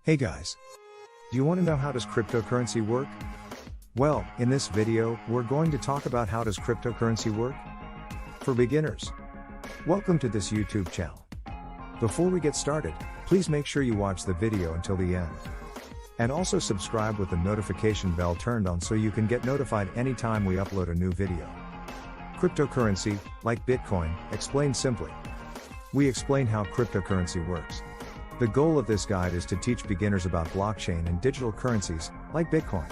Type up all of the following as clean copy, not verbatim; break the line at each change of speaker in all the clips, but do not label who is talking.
Hey guys! Do you want to know how does cryptocurrency work? Well, in this video, we're going to talk about how does cryptocurrency work? For beginners. Welcome to this YouTube channel. Before we get started, please make sure you watch the video until the end. And also subscribe with the notification bell turned on so you can get notified anytime we upload a new video. Cryptocurrency, like Bitcoin, explained simply. We explain how cryptocurrency works. The goal of this guide is to teach beginners about blockchain and digital currencies, like Bitcoin.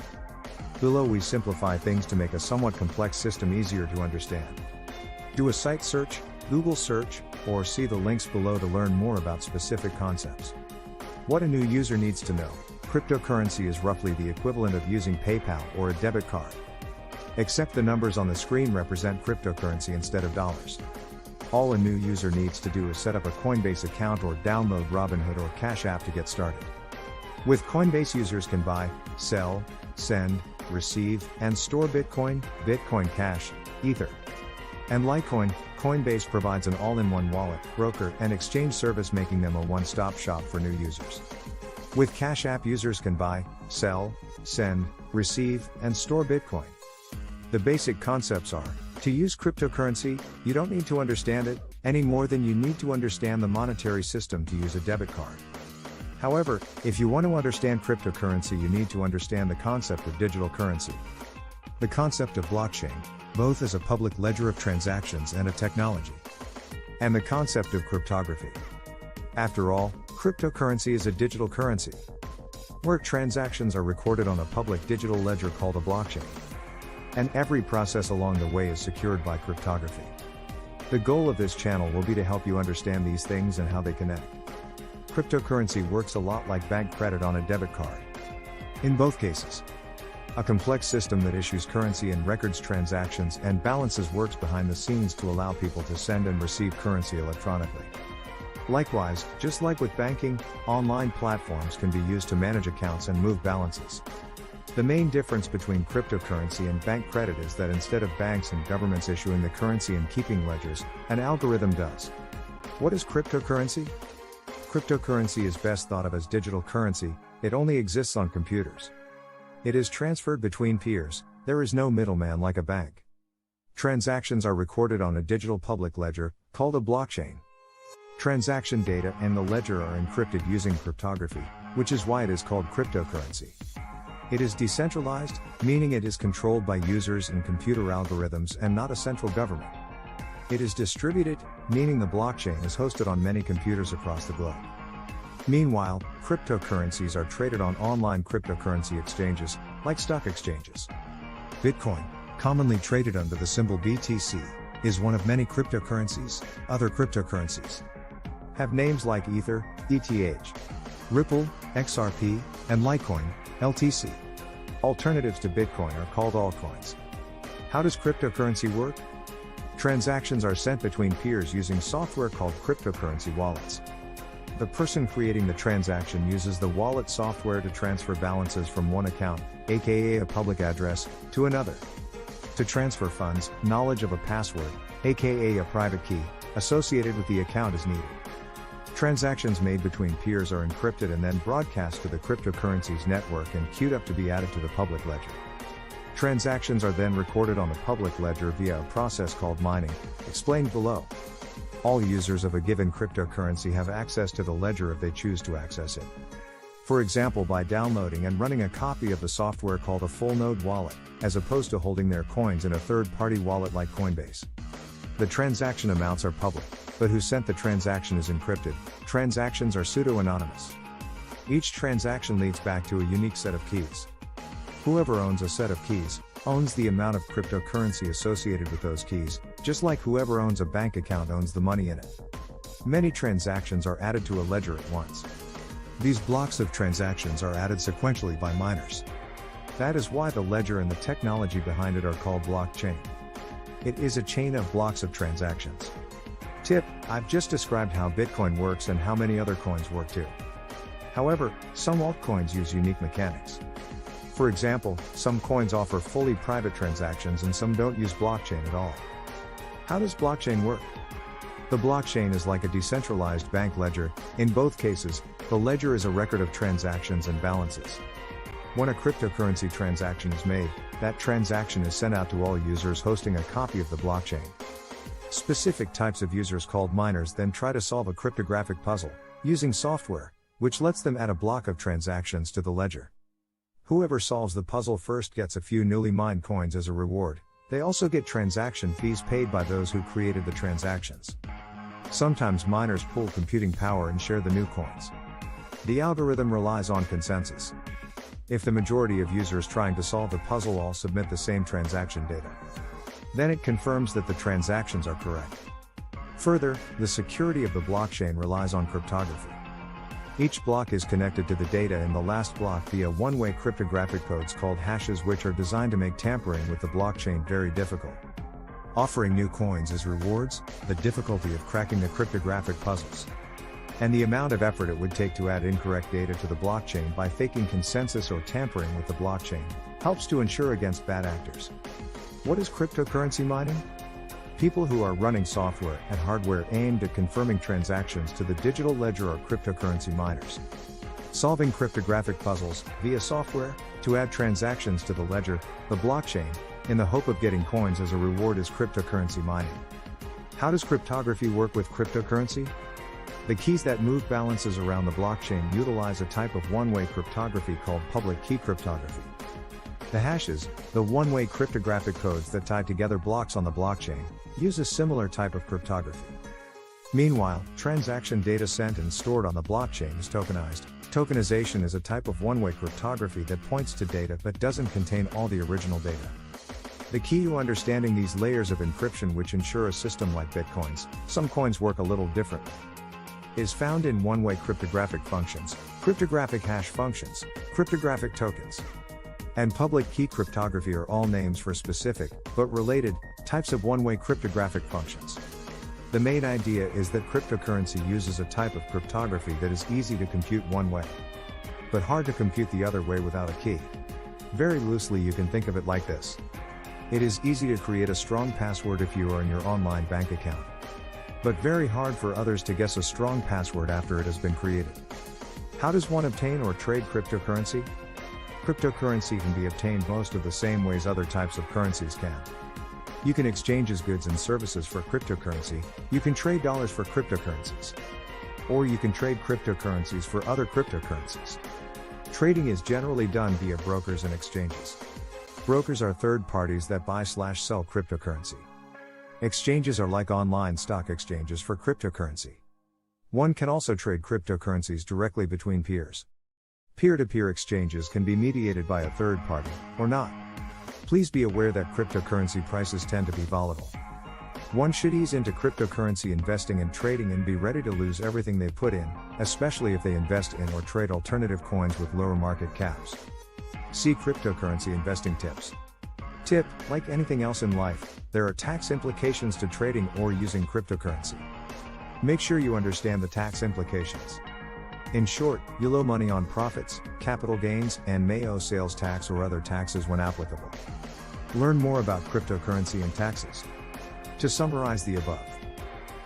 Below we simplify things to make a somewhat complex system easier to understand. Do a site search, Google search, or see the links below to learn more about specific concepts. What a new user needs to know: cryptocurrency is roughly the equivalent of using PayPal or a debit card. Except the numbers on the screen represent cryptocurrency instead of dollars. All a new user needs to do is set up a Coinbase account or download Robinhood or Cash App to get started. With Coinbase, users can buy, sell, send, receive, and store Bitcoin, Bitcoin Cash, Ether, and Litecoin. Coinbase provides an all-in-one wallet, broker, and exchange service, making them a one-stop shop for new users. With Cash App, users can buy, sell, send, receive, and store Bitcoin. The basic concepts are: to use cryptocurrency, you don't need to understand it any more than you need to understand the monetary system to use a debit card. However, if you want to understand cryptocurrency, you need to understand the concept of digital currency. The concept of blockchain, both as a public ledger of transactions and a technology. And the concept of cryptography. After all, cryptocurrency is a digital currency, where transactions are recorded on a public digital ledger called a blockchain. And every process along the way is secured by cryptography. The goal of this channel will be to help you understand these things and how they connect. Cryptocurrency works a lot like bank credit on a debit card. In both cases, a complex system that issues currency and records transactions and balances works behind the scenes to allow people to send and receive currency electronically. Likewise, just like with banking, online platforms can be used to manage accounts and move balances. The main difference between cryptocurrency and bank credit is that instead of banks and governments issuing the currency and keeping ledgers, an algorithm does. What is cryptocurrency? Cryptocurrency is best thought of as digital currency. It only exists on computers. It is transferred between peers. There is no middleman like a bank. Transactions are recorded on a digital public ledger, called a blockchain. Transaction data and the ledger are encrypted using cryptography, which is why it is called cryptocurrency. It is decentralized, meaning it is controlled by users and computer algorithms and not a central government. It is distributed, meaning the blockchain is hosted on many computers across the globe. Meanwhile, cryptocurrencies are traded on online cryptocurrency exchanges, like stock exchanges. Bitcoin, commonly traded under the symbol BTC, is one of many cryptocurrencies. Other cryptocurrencies have names like Ether, ETH, Ripple, XRP, and Litecoin, LTC. Alternatives to Bitcoin are called altcoins. How does cryptocurrency work? Transactions are sent between peers using software called cryptocurrency wallets. The person creating the transaction uses the wallet software to transfer balances from one account, aka a public address, to another. To transfer funds, knowledge of a password, aka a private key, associated with the account is needed. Transactions made between peers are encrypted and then broadcast to the cryptocurrency's network and queued up to be added to the public ledger. Transactions are then recorded on the public ledger via a process called mining, explained below. All users of a given cryptocurrency have access to the ledger if they choose to access it. For example, by downloading and running a copy of the software called a full node wallet, as opposed to holding their coins in a third-party wallet like Coinbase. The transaction amounts are public, but who sent the transaction is encrypted. Transactions are pseudo-anonymous. Each transaction leads back to a unique set of keys. Whoever owns a set of keys, owns the amount of cryptocurrency associated with those keys, just like whoever owns a bank account owns the money in it. Many transactions are added to a ledger at once. These blocks of transactions are added sequentially by miners. That is why the ledger and the technology behind it are called blockchain. It is a chain of blocks of transactions. Tip: I've just described how Bitcoin works and how many other coins work too. However, some altcoins use unique mechanics. For example, some coins offer fully private transactions and some don't use blockchain at all. How does blockchain work? The blockchain is like a decentralized bank ledger. In both cases, the ledger is a record of transactions and balances. When a cryptocurrency transaction is made, that transaction is sent out to all users hosting a copy of the blockchain. Specific types of users called miners then try to solve a cryptographic puzzle, using software, which lets them add a block of transactions to the ledger. Whoever solves the puzzle first gets a few newly mined coins as a reward. They also get transaction fees paid by those who created the transactions. Sometimes miners pool computing power and share the new coins. The algorithm relies on consensus. If the majority of users trying to solve the puzzle all submit the same transaction data, then it confirms that the transactions are correct. Further, the security of the blockchain relies on cryptography. Each block is connected to the data in the last block via one-way cryptographic codes called hashes, which are designed to make tampering with the blockchain very difficult. Offering new coins as rewards, the difficulty of cracking the cryptographic puzzles, and the amount of effort it would take to add incorrect data to the blockchain by faking consensus or tampering with the blockchain, helps to ensure against bad actors. What is cryptocurrency mining? People who are running software and hardware aimed at confirming transactions to the digital ledger are cryptocurrency miners. Solving cryptographic puzzles via software to add transactions to the ledger, the blockchain, in the hope of getting coins as a reward is cryptocurrency mining. How does cryptography work with cryptocurrency? The keys that move balances around the blockchain utilize a type of one-way cryptography called public key cryptography. The hashes, the one-way cryptographic codes that tie together blocks on the blockchain, use a similar type of cryptography. Meanwhile, transaction data sent and stored on the blockchain is tokenized. Tokenization is a type of one-way cryptography that points to data but doesn't contain all the original data. The key to understanding these layers of encryption, which ensure a system like Bitcoin's, some coins work a little differently, is found in one-way cryptographic functions, cryptographic hash functions, cryptographic tokens, and public key cryptography are all names for specific, but related, types of one-way cryptographic functions. The main idea is that cryptocurrency uses a type of cryptography that is easy to compute one way, but hard to compute the other way without a key. Very loosely, you can think of it like this. It is easy to create a strong password if you are in your online bank account, but very hard for others to guess a strong password after it has been created. How does one obtain or trade cryptocurrency? Cryptocurrency can be obtained most of the same ways other types of currencies can. You can exchange goods and services for cryptocurrency, you can trade dollars for cryptocurrencies, or you can trade cryptocurrencies for other cryptocurrencies. Trading is generally done via brokers and exchanges. Brokers are third parties that buy/sell cryptocurrency. Exchanges are like online stock exchanges for cryptocurrency. One can also trade cryptocurrencies directly between peers. Peer-to-peer exchanges can be mediated by a third party, or not. Please be aware that cryptocurrency prices tend to be volatile. One should ease into cryptocurrency investing and trading and be ready to lose everything they put in, especially if they invest in or trade alternative coins with lower market caps. See cryptocurrency investing tips. Tip: like anything else in life, there are tax implications to trading or using cryptocurrency. Make sure you understand the tax implications. In short, you'll owe money on profits, capital gains, and may owe sales tax or other taxes when applicable. Learn more about cryptocurrency and taxes. To summarize the above,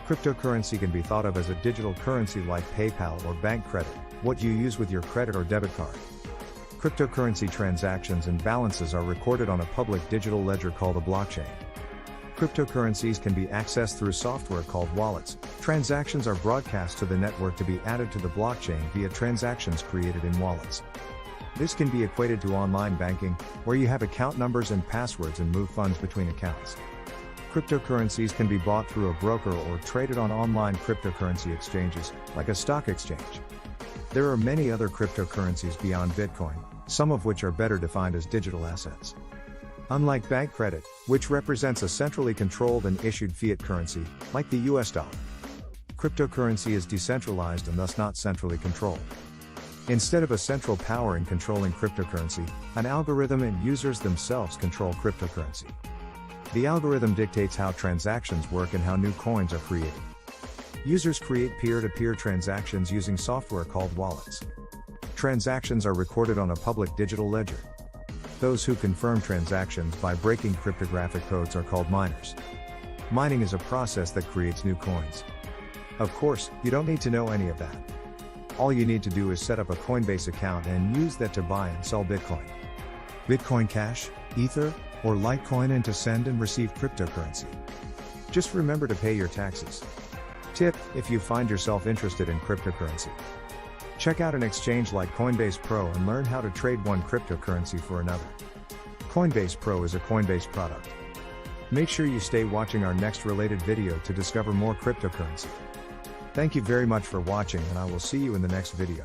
cryptocurrency can be thought of as a digital currency like PayPal or bank credit, what you use with your credit or debit card. Cryptocurrency transactions and balances are recorded on a public digital ledger called a blockchain. Cryptocurrencies can be accessed through software called wallets. Transactions are broadcast to the network to be added to the blockchain via transactions created in wallets. This can be equated to online banking, where you have account numbers and passwords and move funds between accounts. Cryptocurrencies can be bought through a broker or traded on online cryptocurrency exchanges, like a stock exchange. There are many other cryptocurrencies beyond Bitcoin, some of which are better defined as digital assets. Unlike bank credit, which represents a centrally controlled and issued fiat currency, like the US dollar, cryptocurrency is decentralized and thus not centrally controlled. Instead of a central power in controlling cryptocurrency, an algorithm and users themselves control cryptocurrency. The algorithm dictates how transactions work and how new coins are created. Users create peer-to-peer transactions using software called wallets. Transactions are recorded on a public digital ledger. Those who confirm transactions by breaking cryptographic codes are called miners. Mining is a process that creates new coins. Of course, you don't need to know any of that. All you need to do is set up a Coinbase account and use that to buy and sell Bitcoin. Bitcoin Cash, Ether, or Litecoin, and to send and receive cryptocurrency. Just remember to pay your taxes. Tip: if you find yourself interested in cryptocurrency, check out an exchange like Coinbase Pro and learn how to trade one cryptocurrency for another. Coinbase Pro is a Coinbase product. Make sure you stay watching our next related video to discover more cryptocurrency. Thank you very much for watching, and I will see you in the next video.